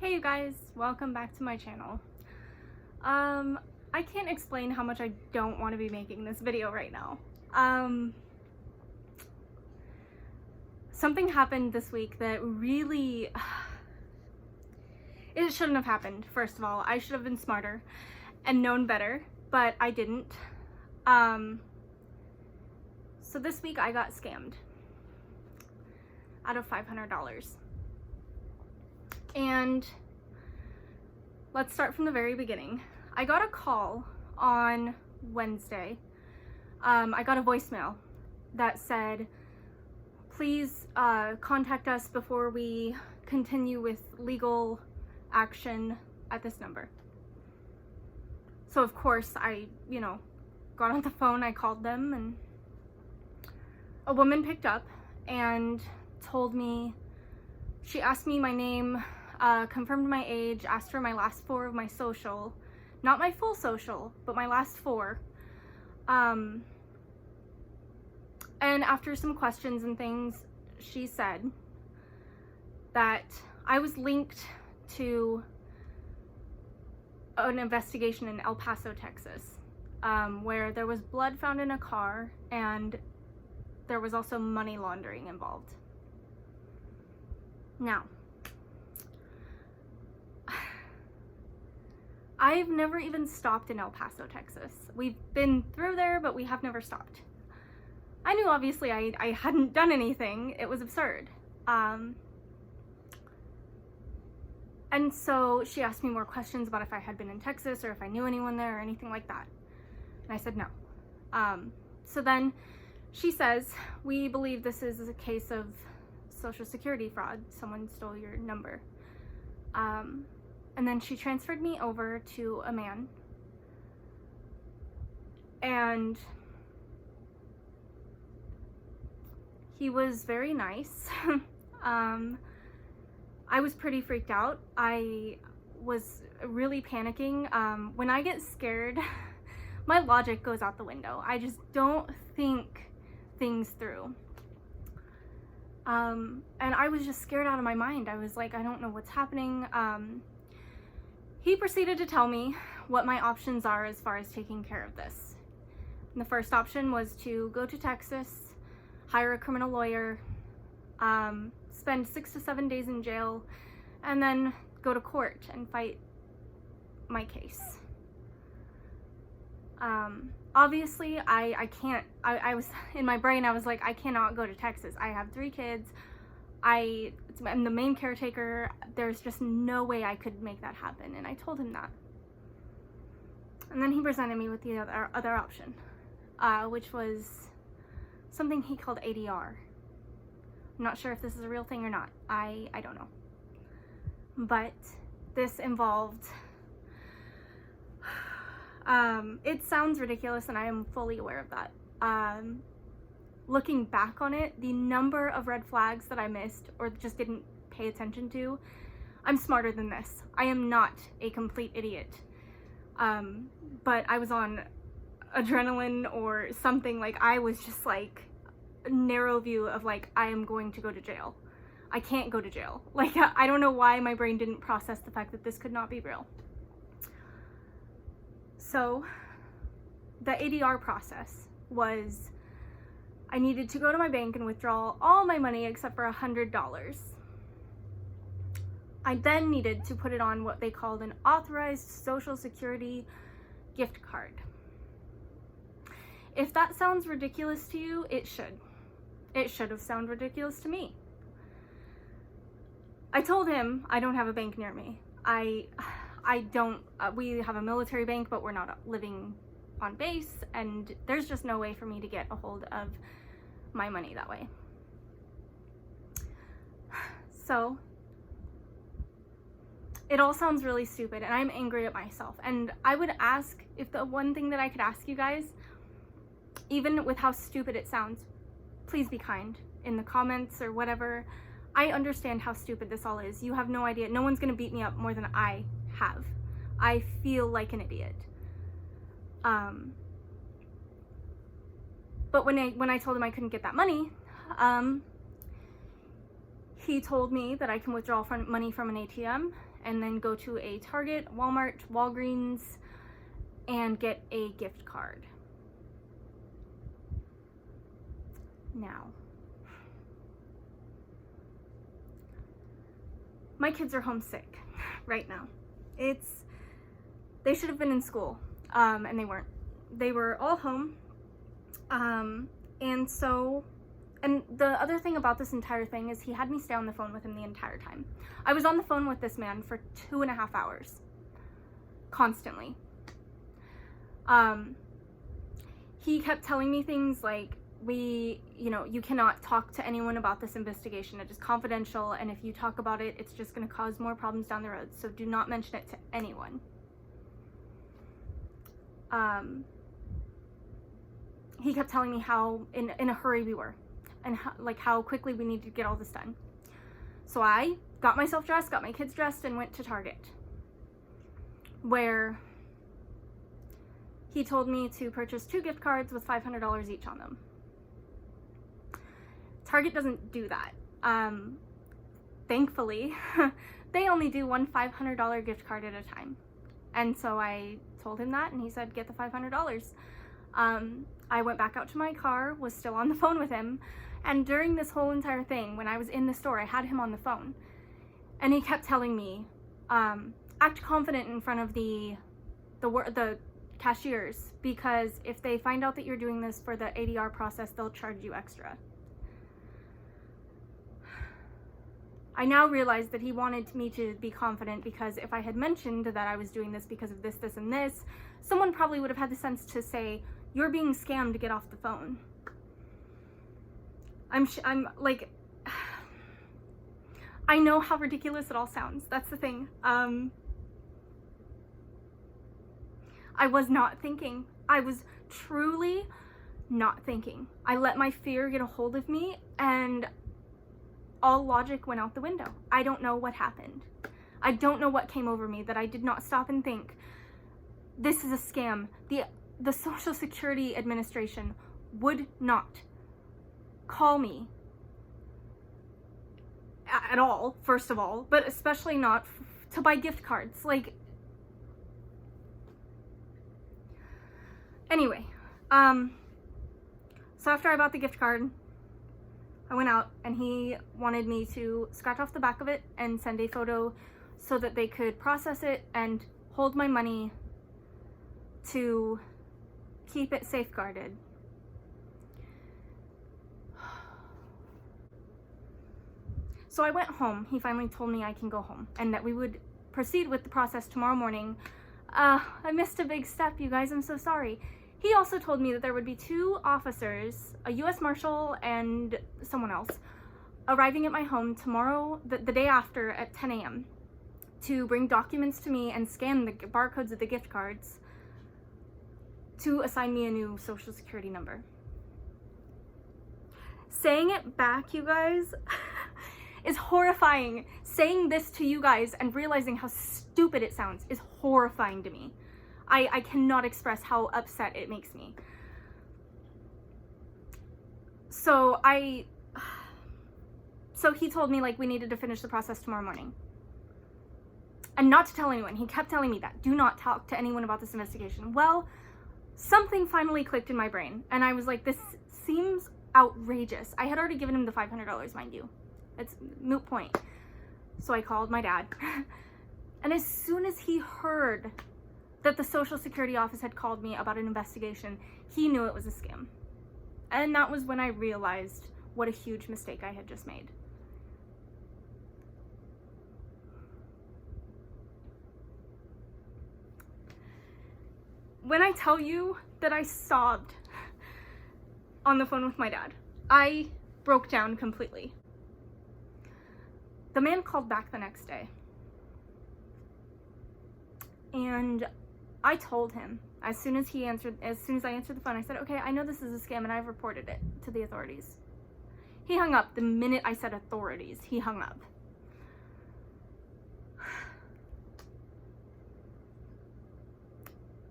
Hey you guys, welcome back to my channel. I can't explain how much I don't want to be making this video right now. Something happened this week that really, it shouldn't have happened. First of all, I should have been smarter and known better, but I didn't. So this week I got scammed out of $500. And let's start from the very beginning. I got a call on Wednesday. I got a voicemail that said, please contact us before we continue with legal action at this number. So of course I, got on the phone, I called them, and a woman picked up and told me, she asked me my name, confirmed my age, asked for my last four of my social, not my full social, but my last four. And after some questions and things, she said that I was linked to an investigation in El Paso, Texas, where there was blood found in a car and there was also money laundering involved. Now, I've never even stopped in El Paso, Texas. We've been through there, but we have never stopped. I knew obviously I hadn't done anything. It was absurd. And so she asked me more questions about if I had been in Texas or if I knew anyone there or anything like that. And I said no. So then she says, we believe this is a case of Social Security fraud. Someone stole your number. And then she transferred me over to a man. And he was very nice. I was pretty freaked out. I was really panicking. When I get scared, my logic goes out the window. I just don't think things through. And I was just scared out of my mind. I was like, I don't know what's happening. He proceeded to tell me what my options are as far as taking care of this. And the first option was to go to Texas, hire a criminal lawyer, spend 6 to 7 days in jail, and then go to court and fight my case. Obviously, I can't, I was, in my brain, I was like, I cannot go to Texas. I have 3 kids. I'm the main caretaker. There's just no way I could make that happen. And I told him that. And then he presented me with the other option, which was something he called ADR. I'm not sure if this is a real thing or not. I don't know. But this involved, it sounds ridiculous and I am fully aware of that. Looking back on it, the number of red flags that I missed or just didn't pay attention to, I'm smarter than this. I am not a complete idiot. But I was on adrenaline or something. Like, I was just like narrow view of like, I am going to go to jail. I can't go to jail. Like, I don't know why my brain didn't process the fact that this could not be real. So the ADR process was, I needed to go to my bank and withdraw all my money except for $100. I then needed to put it on what they called an authorized Social Security gift card. If that sounds ridiculous to you, it should. It should have sounded ridiculous to me. I told him I don't have a bank near me. I don't, we have a military bank, but we're not living on base, and there's just no way for me to get a hold of my money that way. So it all sounds really stupid and I'm angry at myself. And I would ask, if the one thing that I could ask you guys, even with how stupid it sounds, please be kind in the comments or whatever. I understand how stupid this all is. You have no idea. No one's gonna beat me up more than I have. I feel like an idiot. But when I told him I couldn't get that money, He told me that I can withdraw money from an ATM and then go to a Target, Walmart, Walgreens, and get a gift card. Now, my kids are homesick right now. They should have been in school, and they weren't. They were all home, and the other thing about this entire thing is he had me stay on the phone with him the entire time. I was on the phone with this man for 2.5 hours, constantly. He kept telling me things like, you cannot talk to anyone about this investigation. It is confidential, and if you talk about it, it's just going to cause more problems down the road. So do not mention it to anyone. He kept telling me how in a hurry we were, and how quickly we needed to get all this done. So I got myself dressed, got my kids dressed, and went to Target, where he told me to purchase 2 gift cards with $500 each on them. Target doesn't do that. Thankfully, they only do one $500 gift card at a time. And so I told him that, and he said, get the $500. I went back out to my car, was still on the phone with him, and during this whole entire thing, when I was in the store, I had him on the phone, and he kept telling me, act confident in front of the cashiers, because if they find out that you're doing this for the ADR process, they'll charge you extra. I now realize that he wanted me to be confident, because if I had mentioned that I was doing this because of this, this, and this, someone probably would have had the sense to say, you're being scammed to get off the phone. I'm like, I know how ridiculous it all sounds. That's the thing. I was not thinking. I was truly not thinking. I let my fear get a hold of me, and all logic went out the window. I don't know what happened. I don't know what came over me that I did not stop and think, this is a scam. The Social Security Administration would not call me at all, first of all, but especially not to buy gift cards. Like, anyway, so after I bought the gift card, I went out, and he wanted me to scratch off the back of it and send a photo so that they could process it and hold my money to keep it safeguarded. So I went home. He finally told me I can go home and that we would proceed with the process tomorrow morning. I missed a big step, you guys. I'm so sorry. He also told me that there would be 2 officers, a U.S. Marshal and someone else, arriving at my home tomorrow, the day after, at 10 a.m. to bring documents to me and scan the barcodes of the gift cards to assign me a new Social Security number. Saying it back, you guys, is horrifying. Saying this to you guys and realizing how stupid it sounds is horrifying to me. I cannot express how upset it makes me. So he told me, like, we needed to finish the process tomorrow morning. And not to tell anyone. He kept telling me that. Do not talk to anyone about this investigation. Well, something finally clicked in my brain. And I was like, this seems outrageous. I had already given him the $500, mind you. It's moot point. So I called my dad. And as soon as he heard that the Social Security office had called me about an investigation, he knew it was a scam. And that was when I realized what a huge mistake I had just made. When I tell you that I sobbed on the phone with my dad, I broke down completely. The man called back the next day. And I told him, as soon as I answered the phone, I said, okay, I know this is a scam and I've reported it to the authorities. He hung up the minute I said authorities. He hung up.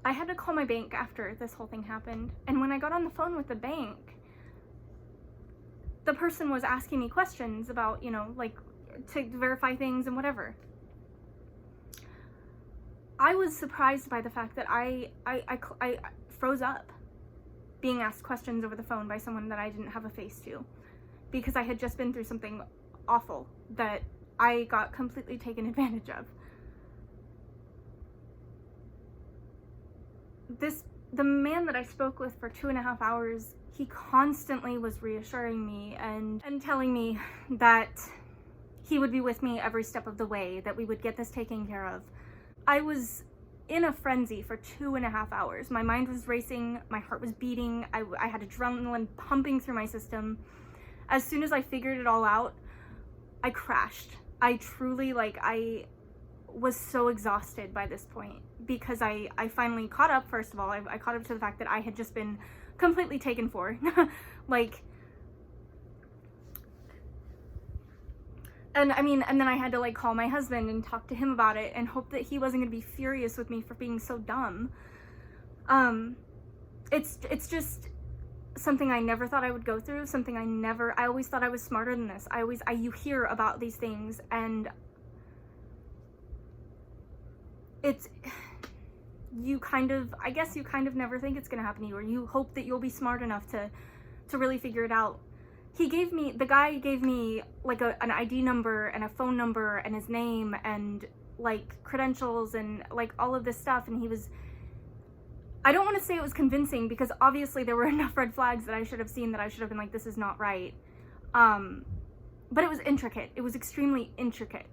I had to call my bank after this whole thing happened. And when I got on the phone with the bank, the person was asking me questions about, like, to verify things and whatever. I was surprised by the fact that I froze up being asked questions over the phone by someone that I didn't have a face to, because I had just been through something awful that I got completely taken advantage of. The man that I spoke with for 2.5 hours, he constantly was reassuring me and telling me that he would be with me every step of the way, that we would get this taken care of. I was in a frenzy for 2.5 hours. My mind was racing, my heart was beating, I had adrenaline pumping through my system. As soon as I figured it all out, I crashed. I truly, I was so exhausted by this point, because I finally caught up. First of all, I caught up to the fact that I had just been completely taken for. And then I had to call my husband and talk to him about it and hope that he wasn't gonna be furious with me for being so dumb. It's just something I never thought I would go through, something I always thought I was smarter than this. You hear about these things, and I guess you kind of never think it's gonna happen to you, or you hope that you'll be smart enough to really figure it out. The guy gave me an ID number and a phone number and his name and credentials and all of this stuff, and I don't want to say it was convincing, because obviously there were enough red flags that I should have seen, that I should have been like, this is not right. But it was intricate. It was extremely intricate.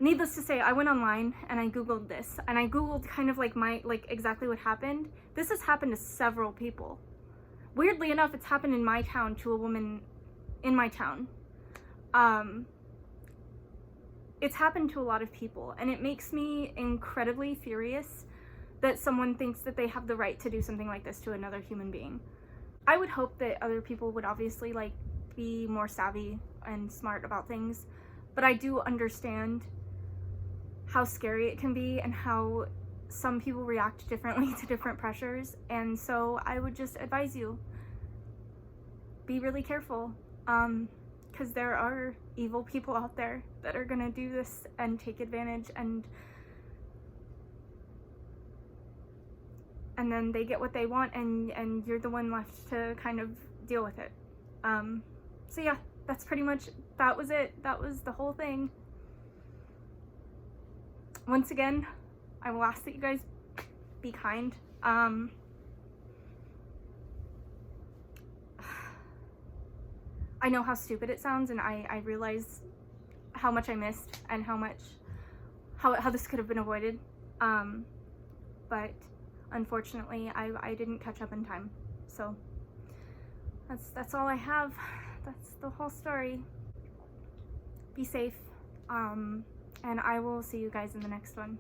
Needless to say, I went online and I Googled this, and I Googled kind of exactly what happened. This has happened to several people. Weirdly enough, it's happened in my town to a woman in my town. It's happened to a lot of people, and it makes me incredibly furious that someone thinks that they have the right to do something like this to another human being. I would hope that other people would obviously be more savvy and smart about things, but I do understand how scary it can be and how some people react differently to different pressures, and so I would just advise you, be really careful, because there are evil people out there that are gonna do this and take advantage, and then they get what they want, and you're the one left to kind of deal with it. So yeah, that was it. That was the whole thing. Once again, I will ask that you guys be kind. I know how stupid it sounds, and I realize how much I missed and how this could have been avoided. But unfortunately, I didn't catch up in time. So that's all I have. That's the whole story. Be safe. And I will see you guys in the next one.